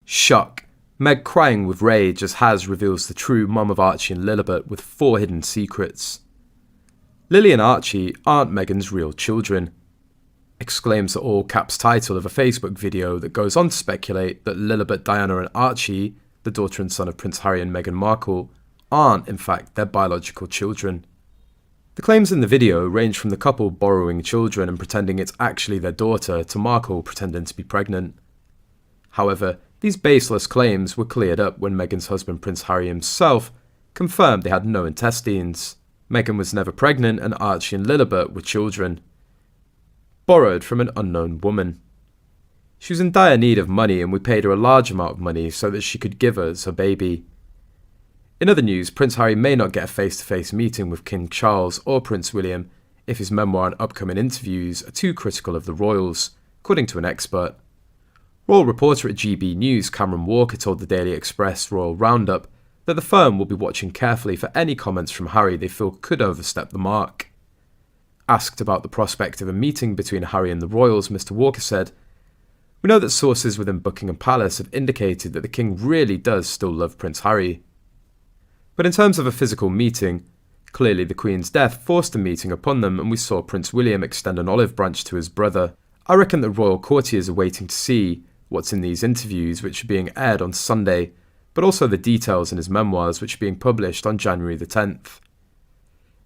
Shock. Meg crying with rage as Haz reveals the true mum of Archie and Lilibet with 4 hidden secrets. Lily and Archie aren't Meghan's real children, exclaims the all-caps title of a Facebook video that goes on to speculate that Lilibet, Diana and Archie, the daughter and son of Prince Harry and Meghan Markle, aren't in fact their biological children. The claims in the video range from the couple borrowing children and pretending it's actually their daughter to Markle pretending to be pregnant. However, these baseless claims were cleared up when Meghan's husband Prince Harry himself confirmed they had no intestines. Meghan was never pregnant and Archie and Lilibet were children, borrowed from an unknown woman. She was in dire need of money and we paid her a large amount of money so that she could give us her baby. In other news, Prince Harry may not get a face-to-face meeting with King Charles or Prince William if his memoir and upcoming interviews are too critical of the royals, according to an expert. Royal reporter at GB News Cameron Walker told the Daily Express Royal Roundup that the firm will be watching carefully for any comments from Harry they feel could overstep the mark. Asked about the prospect of a meeting between Harry and the royals, Mr. Walker said, "We know that sources within Buckingham Palace have indicated that the king really does still love Prince Harry. But in terms of a physical meeting, clearly the Queen's death forced a meeting upon them and we saw Prince William extend an olive branch to his brother. I reckon that royal courtiers are waiting to see what's in these interviews which are being aired on Sunday, but also the details in his memoirs which are being published on January the 10th.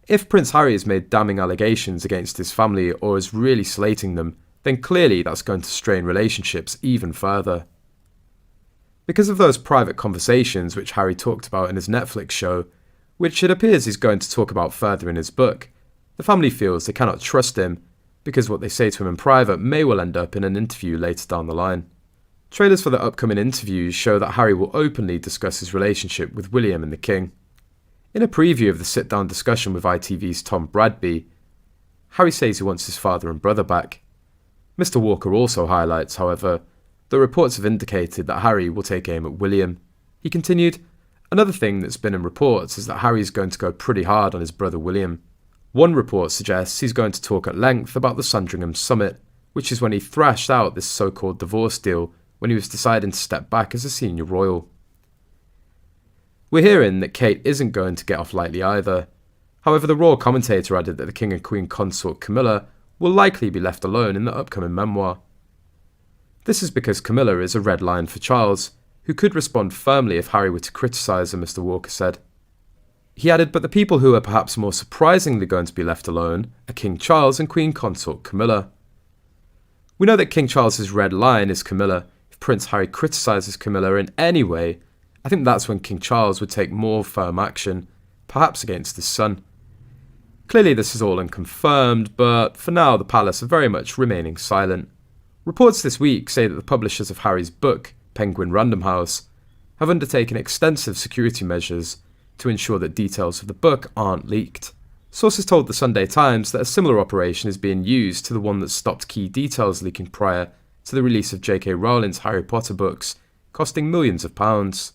If Prince Harry has made damning allegations against his family or is really slating them, then clearly that's going to strain relationships even further." Because of those private conversations which Harry talked about in his Netflix show, which it appears he's going to talk about further in his book, the family feels they cannot trust him because what they say to him in private may well end up in an interview later down the line. Trailers for the upcoming interviews show that Harry will openly discuss his relationship with William and the King. In a preview of the sit-down discussion with ITV's Tom Bradby, Harry says he wants his father and brother back. Mr. Walker also highlights, however, that reports have indicated that Harry will take aim at William. He continued, "Another thing that's been in reports is that Harry's going to go pretty hard on his brother William. One report suggests he's going to talk at length about the Sandringham Summit, which is when he thrashed out this so-called divorce deal when he was deciding to step back as a senior royal." We're hearing that Kate isn't going to get off lightly either. However, the royal commentator added that the King and Queen consort Camilla will likely be left alone in the upcoming memoir. This is because Camilla is a red line for Charles, who could respond firmly if Harry were to criticise her, Mr. Walker said. He added, but the people who are perhaps more surprisingly going to be left alone are King Charles and Queen consort Camilla. We know that King Charles's red line is Camilla. If Prince Harry criticises Camilla in any way, I think that's when King Charles would take more firm action, perhaps against his son. Clearly this is all unconfirmed, but for now the palace are very much remaining silent. Reports this week say that the publishers of Harry's book, Penguin Random House, have undertaken extensive security measures to ensure that details of the book aren't leaked. Sources told the Sunday Times that a similar operation is being used to the one that stopped key details leaking prior to the release of J.K. Rowling's Harry Potter books, costing millions of pounds.